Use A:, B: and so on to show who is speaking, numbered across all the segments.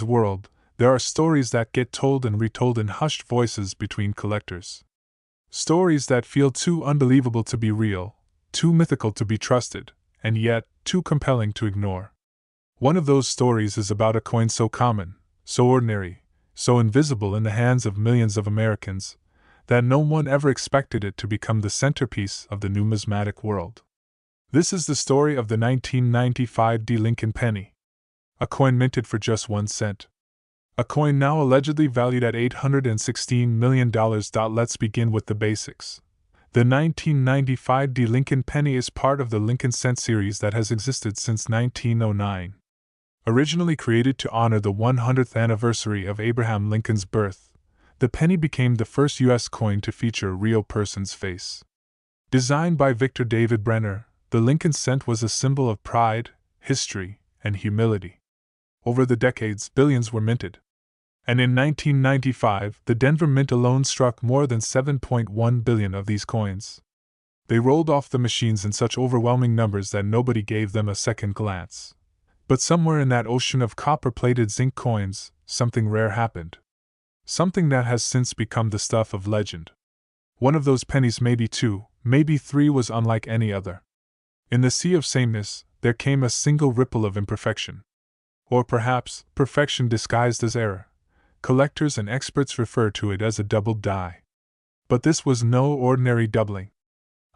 A: world, there are stories that get told and retold in hushed voices between collectors. Stories that feel too unbelievable to be real, too mythical to be trusted, and yet too compelling to ignore. One of those stories is about a coin so common, so ordinary, so invisible in the hands of millions of Americans, that no one ever expected it to become the centerpiece of the numismatic world. This is the story of the 1995 D. Lincoln penny. A coin minted for just 1 cent. A coin now allegedly valued at $816 million. Let's begin with the basics. The 1995 D. Lincoln penny is part of the Lincoln cent series that has existed since 1909. Originally created to honor the 100th anniversary of Abraham Lincoln's birth, the penny became the first U.S. coin to feature a real person's face. Designed by Victor David Brenner, the Lincoln cent was a symbol of pride, history, and humility. Over the decades, billions were minted. And in 1995, the Denver Mint alone struck more than 7.1 billion of these coins. They rolled off the machines in such overwhelming numbers that nobody gave them a second glance. But somewhere in that ocean of copper-plated zinc coins, something rare happened. Something that has since become the stuff of legend. One of those pennies, maybe 2, maybe 3, was unlike any other. In the sea of sameness, there came a single ripple of imperfection. Or perhaps, perfection disguised as error. Collectors and experts refer to it as a doubled die. But this was no ordinary doubling.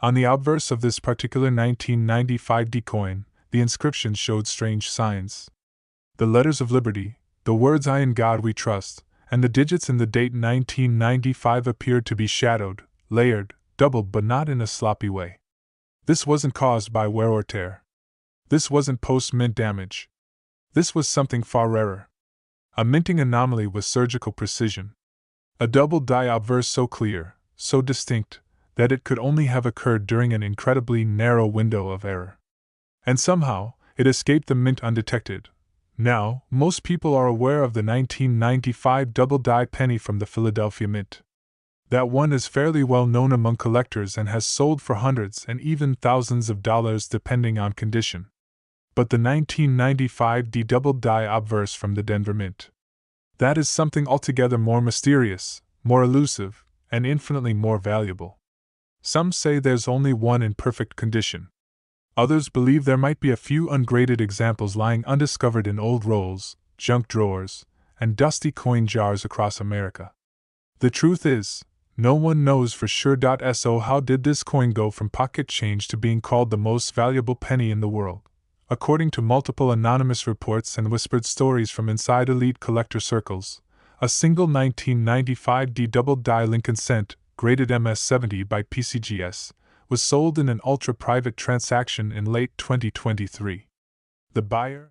A: On the obverse of this particular 1995 D coin, the inscription showed strange signs. The letters of liberty, the words "I in God we trust," and the digits in the date 1995 appeared to be shadowed, layered, doubled, but not in a sloppy way. This wasn't caused by wear or tear. This wasn't post-mint damage. This was something far rarer. A minting anomaly with surgical precision. A double die obverse so clear, so distinct, that it could only have occurred during an incredibly narrow window of error. And somehow, it escaped the mint undetected. Now, most people are aware of the 1995 double die penny from the Philadelphia Mint. That one is fairly well known among collectors and has sold for hundreds and even thousands of dollars depending on condition. But the 1995 D double die obverse from the Denver Mint. That is something altogether more mysterious, more elusive, and infinitely more valuable. Some say there's only one in perfect condition. Others believe there might be a few ungraded examples lying undiscovered in old rolls, junk drawers, and dusty coin jars across America. The truth is, no one knows for sure. So how did this coin go from pocket change to being called the most valuable penny in the world? According to multiple anonymous reports and whispered stories from inside elite collector circles, a single 1995 D double die Lincoln cent, graded MS-70 by PCGS, was sold in an ultra-private transaction in late 2023. The buyer